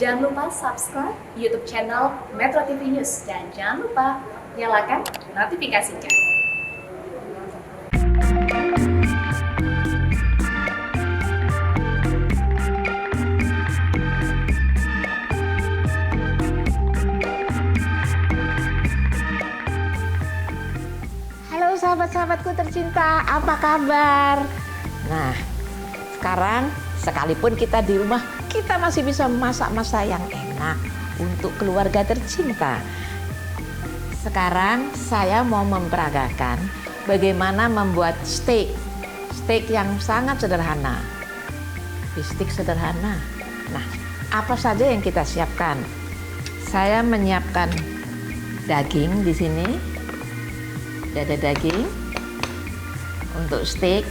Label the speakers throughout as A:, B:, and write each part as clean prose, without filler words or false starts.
A: Jangan lupa subscribe YouTube channel Metro TV News dan jangan lupa nyalakan notifikasinya.
B: Halo sahabat-sahabatku tercinta, apa kabar? Nah, sekarang sekalipun kita di rumah, kita masih bisa masak-masak yang enak untuk keluarga tercinta. Sekarang saya mau memperagakan bagaimana membuat steak yang sangat sederhana. Steak sederhana. Nah, apa saja yang kita siapkan? Saya menyiapkan daging di sini. Dada daging untuk steak.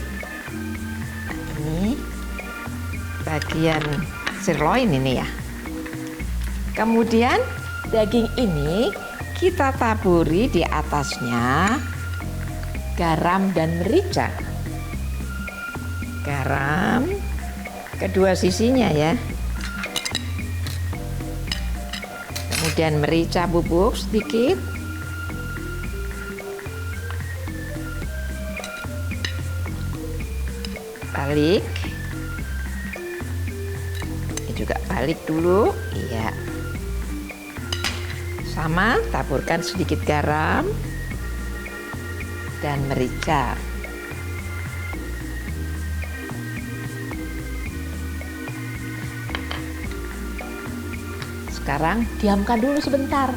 B: Ini bagian sirloin ini ya. Kemudian daging ini kita taburi di atasnya garam dan merica. Garam kedua sisinya ya. Kemudian merica bubuk sedikit. Balik. Ini juga balik dulu. Iya. Sama, taburkan sedikit garam dan merica. Sekarang diamkan dulu sebentar.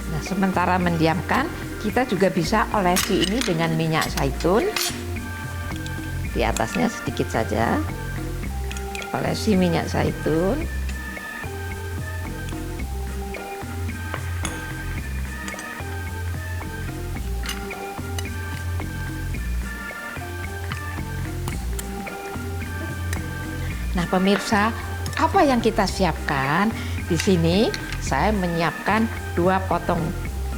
B: Nah, sementara mendiamkan, kita juga bisa olesi ini dengan minyak zaitun. Di atasnya sedikit saja, olesi minyak zaitun. Nah, pemirsa, apa yang kita siapkan? Di sini saya menyiapkan 2 potong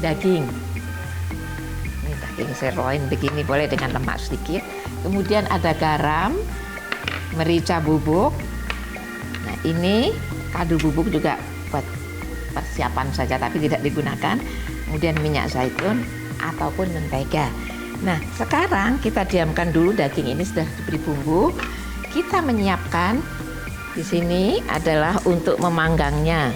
B: daging. Ini daging sirloin begini, boleh dengan lemak sedikit. Kemudian ada garam, merica bubuk. Nah, ini kaldu bubuk juga buat persiapan saja tapi tidak digunakan. Kemudian minyak zaitun ataupun mentega. Nah, sekarang kita diamkan dulu, daging ini sudah diberi bumbu. Kita menyiapkan di sini adalah untuk memanggangnya.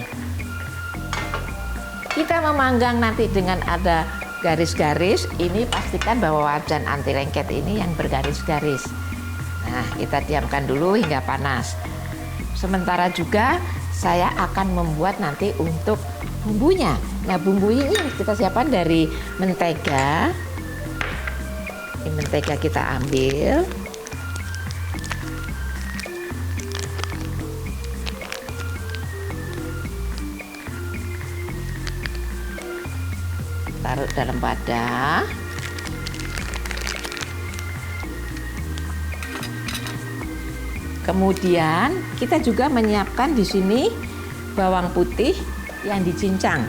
B: Kita memanggang nanti dengan ada garis-garis, ini pastikan bahwa wajan anti lengket ini yang bergaris-garis. Nah, kita diamkan dulu hingga panas. Sementara juga saya akan membuat nanti untuk bumbunya. Nah, bumbu ini kita siapkan dari mentega. Ini mentega kita ambil. Taruh dalam wadah. Kemudian kita juga menyiapkan di sini bawang putih yang dicincang.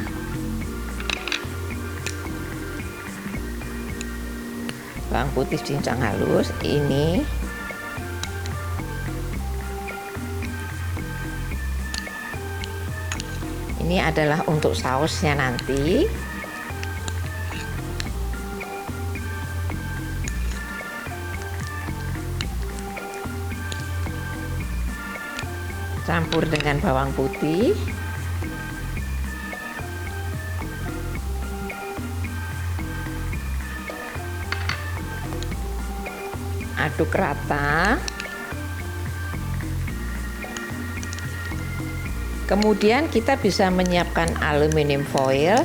B: Bawang putih cincang halus ini. Ini adalah untuk sausnya nanti. Campur dengan bawang putih. Aduk rata. Kemudian kita bisa menyiapkan aluminium foil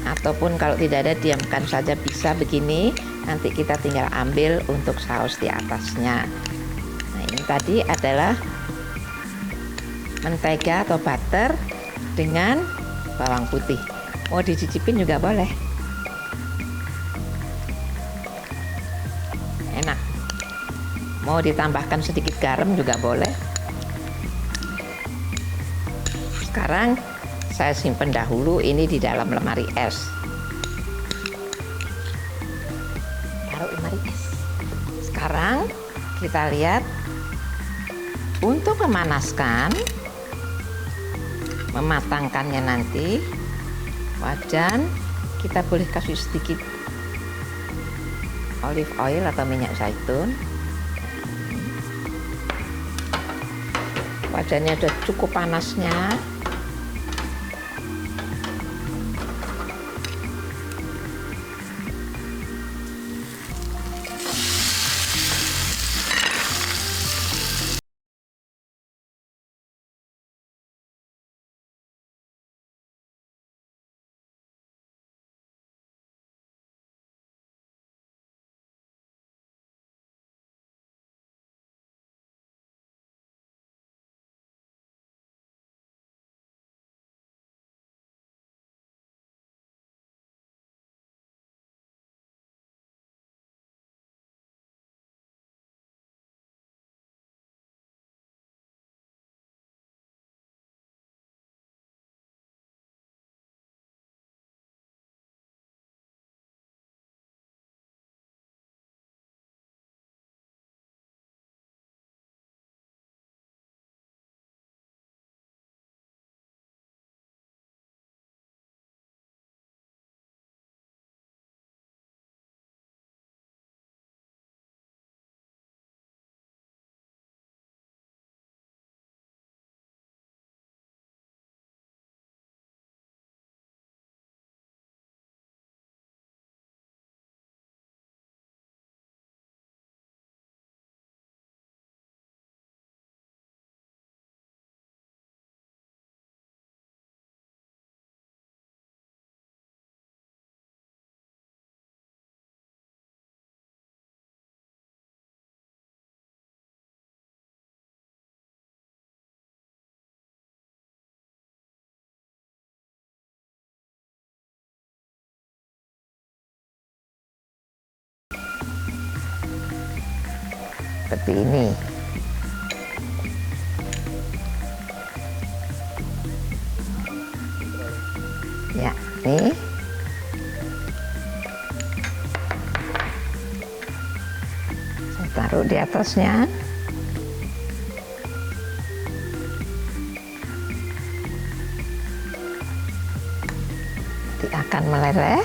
B: ataupun kalau tidak ada diamkan saja bisa begini. Nanti kita tinggal ambil untuk saus di atasnya. Nah, ini tadi adalah mentega atau butter dengan bawang putih. Mau dicicipin juga boleh. Enak. Mau ditambahkan sedikit garam juga boleh. Sekarang saya simpan dahulu ini di dalam lemari es. Taruh lemari es. Sekarang kita lihat untuk memanaskan mematangkannya nanti, wajan kita boleh kasih sedikit olive oil atau minyak zaitun. Wajannya udah cukup panasnya. Seperti ini. Ya, nih. Saya taruh di atasnya. Nanti akan meleleh.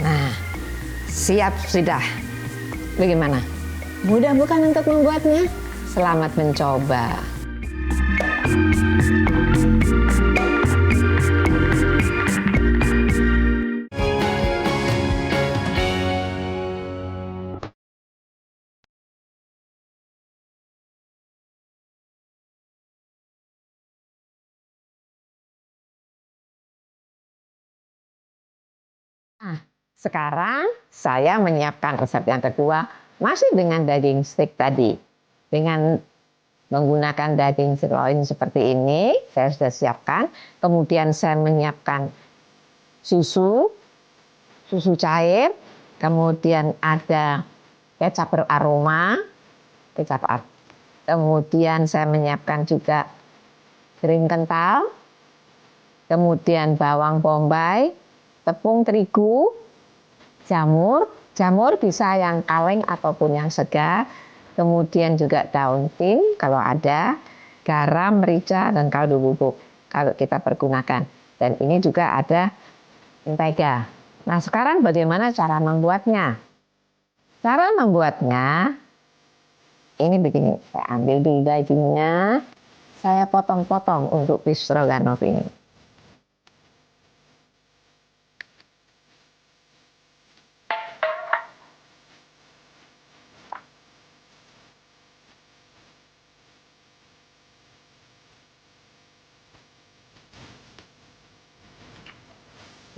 B: Nah, siap sudah. Bagaimana?
C: Mudah bukan untuk membuatnya?
B: Selamat mencoba. Nah, sekarang saya menyiapkan resep yang kedua, masih dengan daging steak tadi. Dengan menggunakan daging sirloin seperti ini, saya sudah siapkan. Kemudian saya menyiapkan susu cair, kemudian ada kecap beraroma, kemudian saya menyiapkan juga krim kental, kemudian bawang bombay, tepung terigu, jamur bisa yang kaleng ataupun yang segar, kemudian juga daun tim kalau ada, garam, merica, dan kaldu bubuk kalau kita pergunakan. Dan ini juga ada mentega. Nah, sekarang bagaimana cara membuatnya? Cara membuatnya, ini begini, saya ambil dulu dagingnya, saya potong-potong untuk beef stroganoff ini.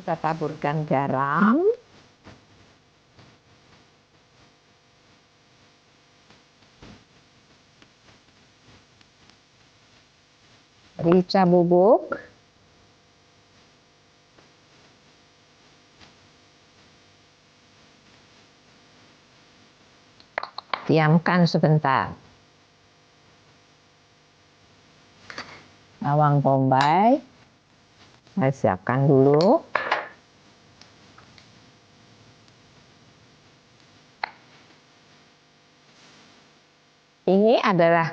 B: Kita taburkan garam. Merica bubuk. Diamkan sebentar. Bawang bombay. Saya siapkan dulu. Ini adalah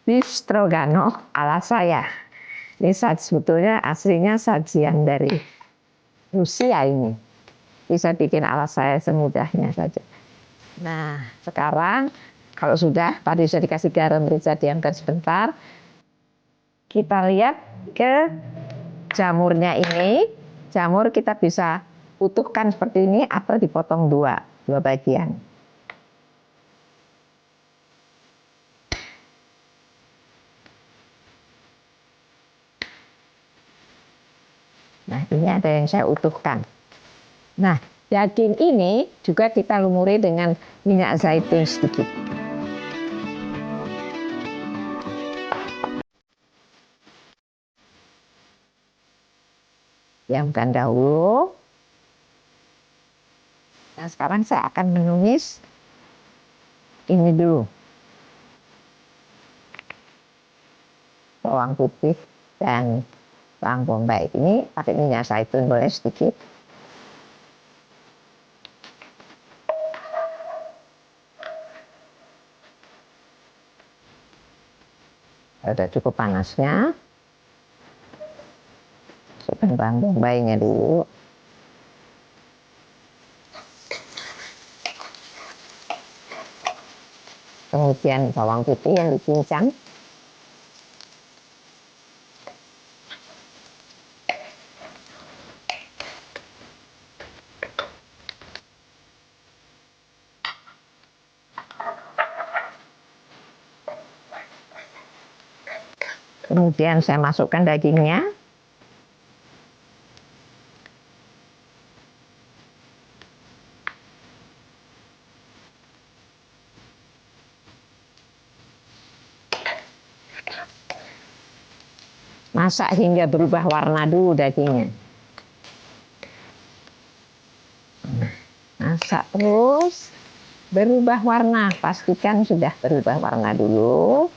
B: beef stroganoff ala saya. Ini sebetulnya aslinya sajian dari Rusia ini. Bisa bikin ala saya semudahnya saja. Nah, sekarang kalau sudah tadi sudah dikasih garam, bisa diamkan sebentar. Kita lihat ke jamurnya ini. Jamur kita bisa utuhkan seperti ini atau dipotong dua bagian. Nah, ini ada yang saya utuhkan. Nah, daging ini juga kita lumuri dengan minyak zaitun sedikit. Diamkan dahulu. Nah, sekarang saya akan menumis ini dulu. Bawang putih dan bawang bombay ini pakai minyak zaitun boleh sedikit. Ada cukup panasnya. Masukkan bawang bombaynya dulu. Kemudian bawang putih yang dicincang. Kemudian saya masukkan dagingnya. Masak hingga berubah warna dulu dagingnya. Masak terus berubah warna, pastikan sudah berubah warna dulu.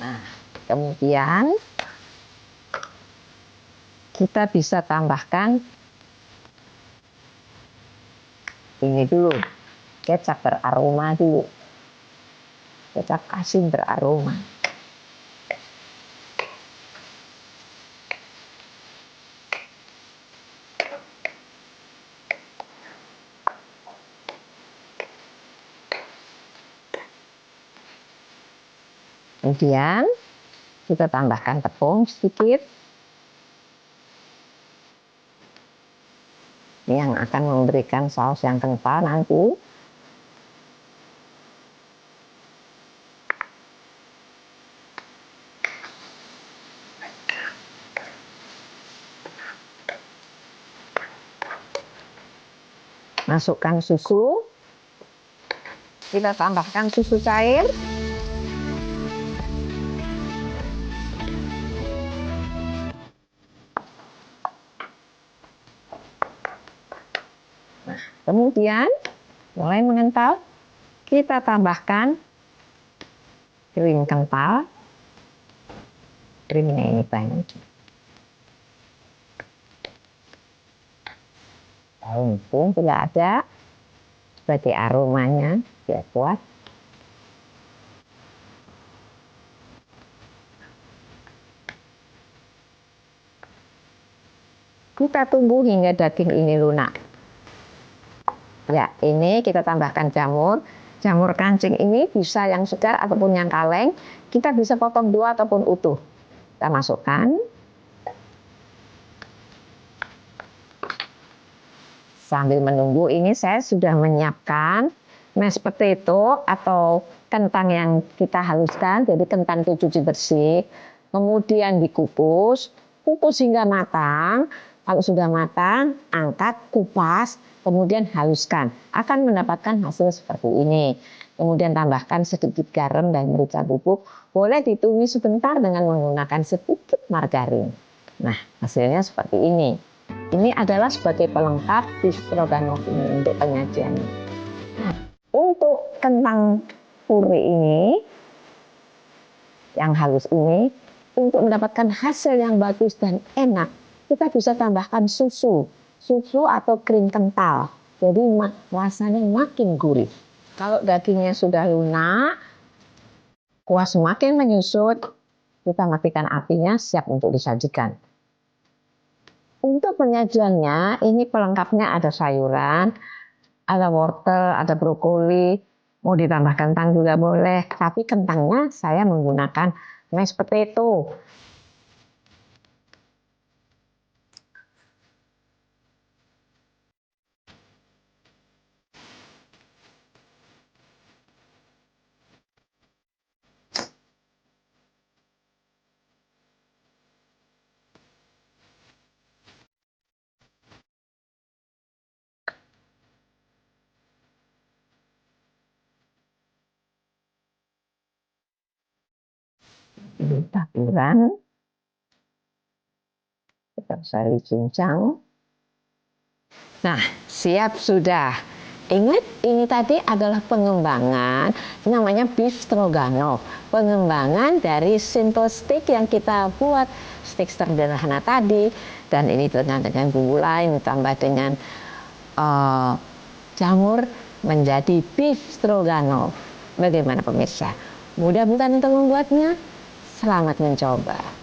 B: Nah, kemudian kita bisa tambahkan ini dulu, kecap beraroma dulu. Kecap asin beraroma. Kemudian kita tambahkan tepung sedikit. Ini yang akan memberikan saus yang kental nanti. Masukkan susu. Kita tambahkan susu cair. Kemudian mulai mengental, kita tambahkan krim kental. Krimnya ini banyak. Daun pun tidak ada sebagai aromanya biar kuat. Kita tunggu hingga daging ini lunak. Ya, ini kita tambahkan jamur. Jamur kancing ini bisa yang segar ataupun yang kaleng. Kita bisa potong dua ataupun utuh. Kita masukkan. Sambil menunggu ini saya sudah menyiapkan mashed potato atau kentang yang kita haluskan. Jadi kentang itu cuci bersih. Kemudian dikukus. Kukus hingga matang. Kalau sudah matang, angkat, kupas, kemudian haluskan. Akan mendapatkan hasil seperti ini. Kemudian tambahkan sedikit garam dan merica bubuk. Boleh ditumis sebentar dengan menggunakan sedikit margarin. Nah, hasilnya seperti ini. Ini adalah sebagai pelengkap di stroganoff ini untuk penyajian. Nah, untuk kentang puri ini, yang halus ini, untuk mendapatkan hasil yang bagus dan enak, kita bisa tambahkan susu atau krim kental. Jadi rasanya makin gurih. Kalau dagingnya sudah lunak, kuah semakin menyusut, kita matikan apinya, siap untuk disajikan. Untuk penyajiannya, ini pelengkapnya ada sayuran, ada wortel, ada brokoli, mau ditambah kentang juga boleh, tapi kentangnya saya menggunakan mashed potato. Ini taburan, kita bisa dicincang. Nah, siap sudah. Ingat, ini tadi adalah pengembangan, namanya beef stroganoff. Pengembangan dari simple steak yang kita buat, steak sederhana tadi. Dan ini dengan bumbu lain, ditambah dengan jamur, menjadi beef stroganoff. Bagaimana pemirsa? Mudah bukan untuk membuatnya? Selamat mencoba.